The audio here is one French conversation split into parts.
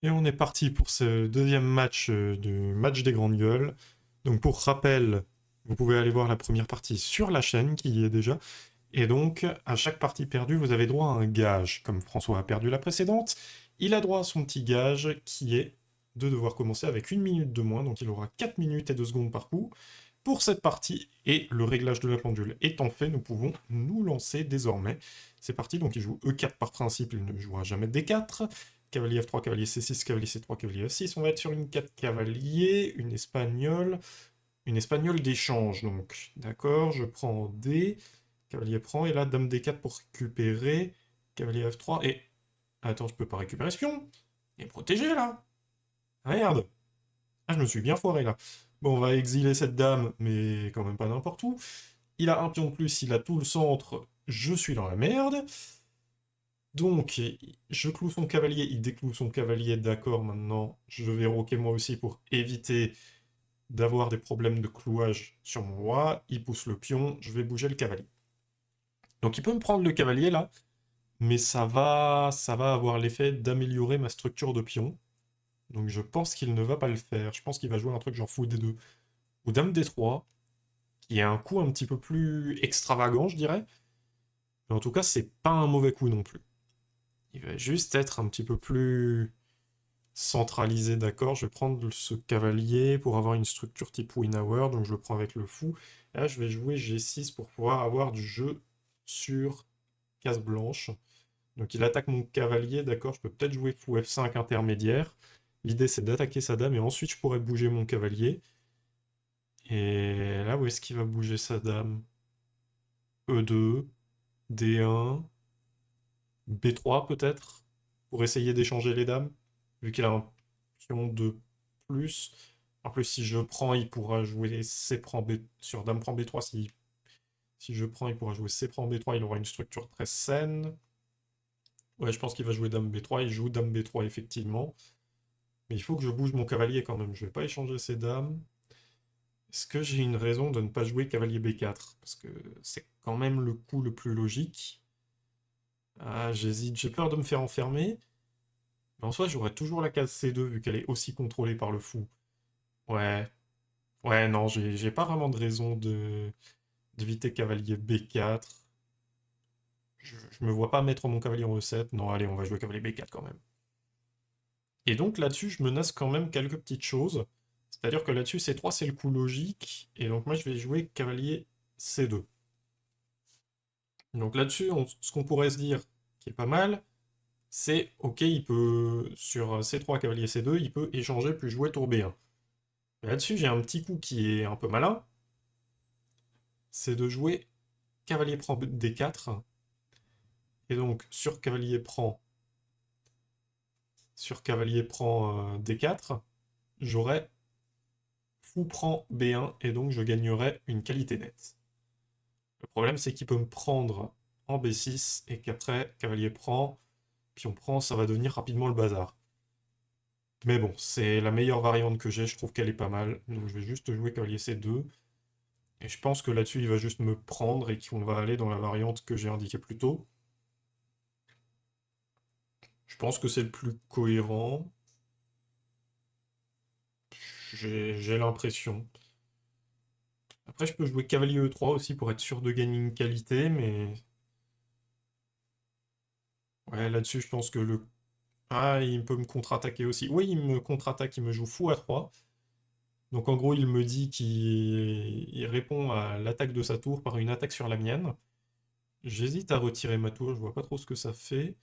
Et on est parti pour ce deuxième match du match des grandes gueules. Donc pour rappel, vous pouvez aller voir la première partie sur la chaîne qui y est déjà. Et donc, à chaque partie perdue, vous avez droit à un gage. Comme François a perdu la précédente, il a droit à son petit gage qui est de devoir commencer avec 1 minute de moins. Donc il aura 4 minutes et 2 secondes par coup pour cette partie. Et le réglage de la pendule étant fait, nous pouvons nous lancer désormais. C'est parti, donc il joue E4 par principe, il ne jouera jamais D4. Cavalier F3, cavalier C6, cavalier C3, cavalier F6. On va être sur une 4 cavalier, une espagnole d'échange. Donc, d'accord, je prends D, cavalier prend, et là, dame D4 pour récupérer, cavalier F3, et... Attends, je peux pas récupérer ce pion. Il est protégé, là. Ah, merde. Ah, je me suis bien foiré, là. Bon, on va exiler cette dame, mais quand même pas n'importe où. Il a un pion de plus, il a tout le centre, je suis dans la merde. Donc, je cloue son cavalier, il décloue son cavalier, d'accord, maintenant, je vais roquer moi aussi pour éviter d'avoir des problèmes de clouage sur mon roi. Il pousse le pion, je vais bouger le cavalier. Donc il peut me prendre le cavalier là, mais ça va avoir l'effet d'améliorer ma structure de pion. Donc je pense qu'il ne va pas le faire. Je pense qu'il va jouer un truc genre fou D2 ou dame D3, qui est un coup un petit peu plus extravagant, je dirais. Mais en tout cas, c'est pas un mauvais coup non plus. Il va juste être un petit peu plus centralisé, d'accord. Je vais prendre ce cavalier pour avoir une structure type Winnower, donc je le prends avec le fou. Et là, je vais jouer G6 pour pouvoir avoir du jeu sur case blanche. Donc il attaque mon cavalier, d'accord, je peux peut-être jouer fou F5 intermédiaire. L'idée c'est d'attaquer sa dame et ensuite je pourrais bouger mon cavalier. Et là, où est-ce qu'il va bouger sa dame? E2, D1, B3 peut-être, pour essayer d'échanger les dames, vu qu'il a un pion de plus. En plus, si je prends, il pourra jouer C prend B sur dame prend B3. Si je prends, il pourra jouer C prend B3, il aura une structure très saine. Ouais, je pense qu'il va jouer dame B3, il joue dame B3 effectivement. Mais il faut que je bouge mon cavalier quand même, je vais pas échanger ces dames. Est-ce que j'ai une raison de ne pas jouer cavalier B4? Parce que c'est quand même le coup le plus logique. Ah, j'hésite, j'ai peur de me faire enfermer. Mais en soi, j'aurais toujours la case C2 vu qu'elle est aussi contrôlée par le fou. Ouais, ouais, non, j'ai pas vraiment de raison d'éviter cavalier B4. Je me vois pas mettre mon cavalier en E7. Non, allez, on va jouer cavalier B4 quand même. Et donc là-dessus, je menace quand même quelques petites choses. C'est-à-dire que là-dessus, C3, c'est le coup logique. Et donc moi, je vais jouer cavalier C2. Donc là-dessus, ce qu'on pourrait se dire, qui est pas mal, c'est, ok, il peut, sur C3, cavalier C2, il peut échanger puis jouer tour B1. Là-dessus, j'ai un petit coup qui est un peu malin, c'est de jouer cavalier prend D4. Et donc, sur cavalier prend D4, j'aurai fou prend B1, et donc je gagnerai une qualité nette. Le problème, c'est qu'il peut me prendre en B6, et qu'après, cavalier prend, pion prend, ça va devenir rapidement le bazar. Mais bon, c'est la meilleure variante que j'ai, je trouve qu'elle est pas mal. Donc je vais juste jouer cavalier C2, et je pense que là-dessus, il va juste me prendre, et qu'on va aller dans la variante que j'ai indiquée plus tôt. Je pense que c'est le plus cohérent. J'ai l'impression. Après, je peux jouer cavalier E3 aussi pour être sûr de gagner une qualité, mais... Ouais, là-dessus, je pense que le... Ah, il peut me contre-attaquer aussi. Oui, il me contre-attaque, il me joue fou à 3. Donc en gros, il me dit qu'il répond à l'attaque de sa tour par une attaque sur la mienne. J'hésite à retirer ma tour, je vois pas trop ce que ça fait.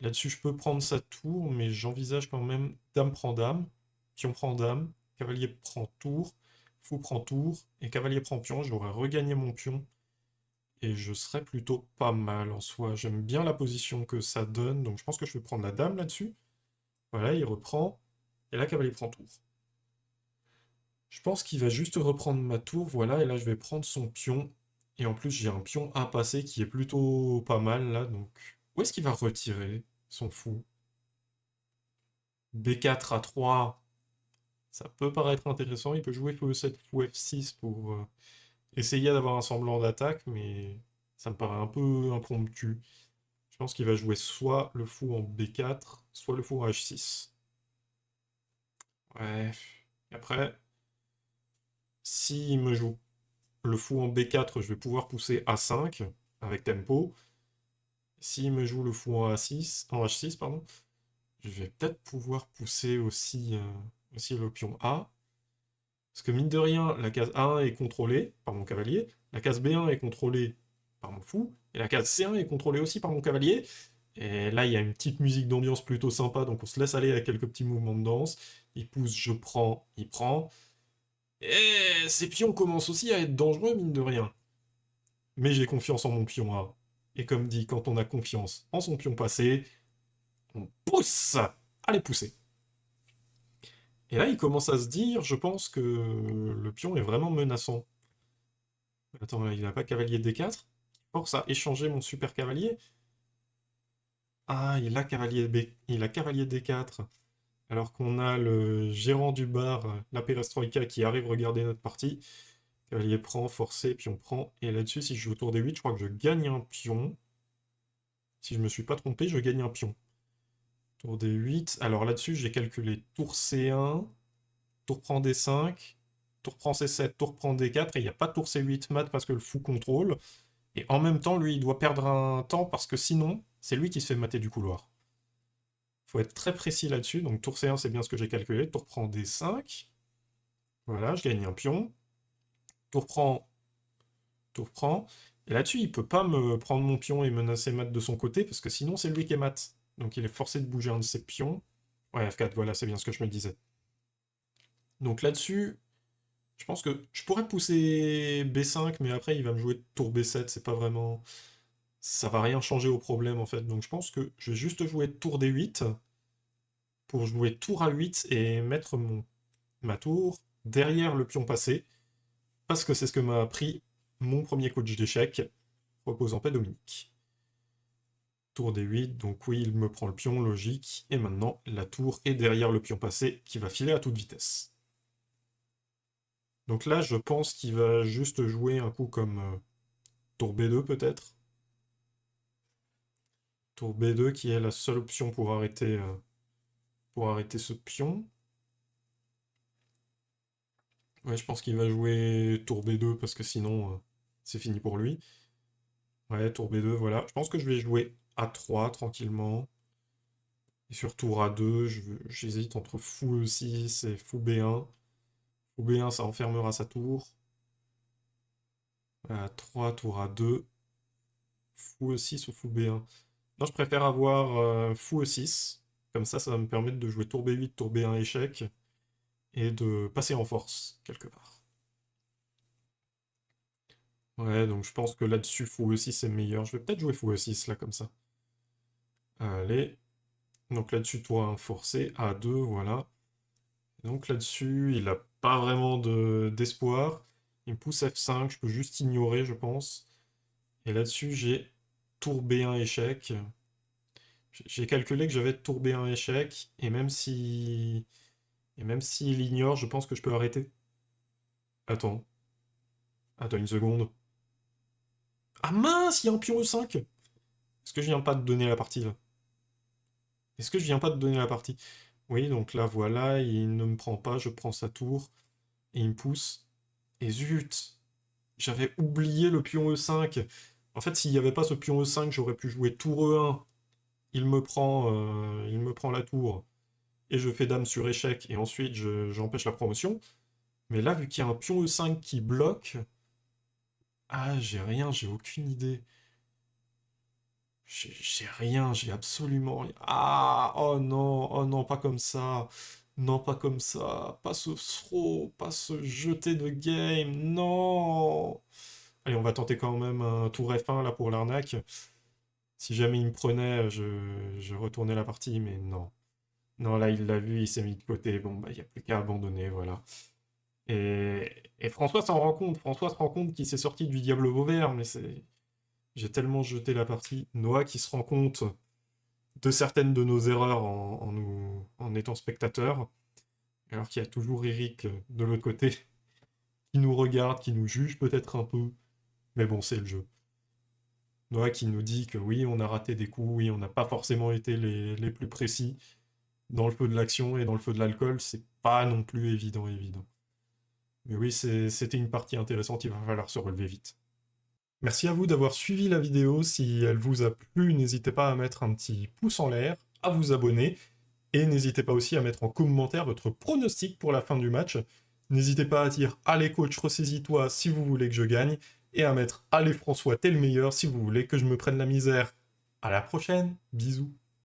Là-dessus, je peux prendre sa tour, mais j'envisage quand même dame prend dame, pion prend dame, cavalier prend tour, fou prend tour, et cavalier prend pion. J'aurais regagné mon pion, et je serais plutôt pas mal en soi. J'aime bien la position que ça donne, donc je pense que je vais prendre la dame là-dessus. Voilà, il reprend, et là, cavalier prend tour. Je pense qu'il va juste reprendre ma tour, voilà, et là je vais prendre son pion. Et en plus j'ai un pion à passer qui est plutôt pas mal là, donc... Où est-ce qu'il va retirer son fou? B4 à 3, ça peut paraître intéressant, il peut jouer fou E7, fou F6 pour essayer d'avoir un semblant d'attaque, mais ça me paraît un peu impromptu. Je pense qu'il va jouer soit le fou en B4, soit le fou en H6. Ouais. Et après, s'il me joue le fou en B4, je vais pouvoir pousser A5 avec tempo. S'il me joue le fou en A6, en H6, pardon, je vais peut-être pouvoir pousser aussi le pion A. Parce que mine de rien, la case A1 est contrôlée par mon cavalier, la case B1 est contrôlée par mon fou, et la case C1 est contrôlée aussi par mon cavalier. Et là, il y a une petite musique d'ambiance plutôt sympa, donc on se laisse aller avec quelques petits mouvements de danse. Il pousse, je prends, il prend. Et ces pions commencent aussi à être dangereux, mine de rien. Mais j'ai confiance en mon pion A. Et comme dit, quand on a confiance en son pion passé, on pousse. Allez, pousser. Et là, il commence à se dire, je pense que le pion est vraiment menaçant. Attends, il n'a pas cavalier D4? Force à échanger mon super cavalier? Ah, il a cavalier B... il a cavalier D4. Alors qu'on a le gérant du bar, la perestroïka, qui arrive regarder notre partie. Cavalier prend, forcé, pion prend. Et là-dessus, si je joue autour des 8, je crois que je gagne un pion. Si je me suis pas trompé, je gagne un pion. Tour des 8. Alors là-dessus, j'ai calculé tour C1, tour prend D5, tour prend C7, tour prend D4, et il n'y a pas de tour C8 mat parce que le fou contrôle. Et en même temps, lui, il doit perdre un temps parce que sinon, c'est lui qui se fait mater du couloir. Faut être très précis là-dessus. Donc tour C1, c'est bien ce que j'ai calculé. Tour prend D5. Voilà, je gagne un pion. Tour prend, tour prend. Et là-dessus, il peut pas me prendre mon pion et menacer mat de son côté parce que sinon, c'est lui qui est mat. Donc il est forcé de bouger un de ses pions. Ouais, F4, voilà, c'est bien ce que je me disais. Donc là-dessus, je pense que je pourrais pousser B5, mais après, il va me jouer tour B7. C'est pas vraiment... Ça va rien changer au problème, en fait. Donc je pense que je vais juste jouer tour D8 pour jouer tour A8 et mettre ma tour derrière le pion passé, parce que c'est ce que m'a appris mon premier coach d'échecs, repose en paix Dominique. Tour D8, donc oui, il me prend le pion, logique, et maintenant la tour est derrière le pion passé, qui va filer à toute vitesse. Donc là, je pense qu'il va juste jouer un coup comme tour B2 peut-être. Tour B2 qui est la seule option pour arrêter ce pion. Ouais, je pense qu'il va jouer tour B2 parce que sinon, c'est fini pour lui. Ouais, tour B2, voilà. Je pense que je vais jouer A3 tranquillement. Et sur tour A2, j'hésite entre fou E6 et fou B1. Fou B1, ça enfermera sa tour. A3, tour A2. Fou E6 ou fou B1. Non, je préfère avoir fou E6. Comme ça va me permettre de jouer tour B8, tour B1 échec. Et de passer en force, quelque part. Ouais, donc je pense que là-dessus, fou E6 est meilleur. Je vais peut-être jouer fou E6, là, comme ça. Allez. Donc là-dessus, toi, un forcé, A2, voilà. Donc là-dessus, il n'a pas vraiment d'espoir. Il me pousse F5, je peux juste ignorer, je pense. Et là-dessus, j'ai tour B1 échec. J'ai calculé que j'avais tour B1 échec, et même s'il ignore, je pense que je peux arrêter. Attends. Attends une seconde. Ah mince, il y a un pion E5! Est-ce que je viens pas de donner la partie, là? Est-ce que je viens pas de donner la partie? Oui, donc là, voilà, il ne me prend pas, je prends sa tour, et il me pousse. Et zut! J'avais oublié le pion E5. En fait, s'il n'y avait pas ce pion E5, j'aurais pu jouer tour E1. Il me prend la tour. Et je fais dame sur échec. Et ensuite, j'empêche la promotion. Mais là, vu qu'il y a un pion E5 qui bloque... Ah, j'ai rien, j'ai aucune idée. J'ai rien, j'ai absolument rien. Ah, oh non, pas comme ça. Non, pas comme ça. Pas ce throw, pas ce jeté de game. Non! Allez, on va tenter quand même un tour F1 là pour l'arnaque. Si jamais il me prenait, je retournais la partie, mais non. Non, là, il l'a vu, il s'est mis de côté. Bon, bah, il n'y a plus qu'à abandonner, voilà. Et François s'en rend compte. François se rend compte qu'il s'est sorti du diable Vauvert, mais c'est... J'ai tellement jeté la partie. Noah qui se rend compte de certaines de nos erreurs en étant spectateur, alors qu'il y a toujours Eric de l'autre côté, qui nous regarde, qui nous juge peut-être un peu, mais bon, c'est le jeu. Noah qui nous dit que oui, on a raté des coups, oui, on n'a pas forcément été les plus précis, dans le feu de l'action et dans le feu de l'alcool, c'est pas non plus évident, évident. Mais oui, c'était une partie intéressante, il va falloir se relever vite. Merci à vous d'avoir suivi la vidéo, si elle vous a plu, n'hésitez pas à mettre un petit pouce en l'air, à vous abonner, et n'hésitez pas aussi à mettre en commentaire votre pronostic pour la fin du match. N'hésitez pas à dire « Allez coach, ressaisis-toi » si vous voulez que je gagne, et à mettre « Allez François, t'es le meilleur » si vous voulez que je me prenne la misère. À la prochaine, bisous.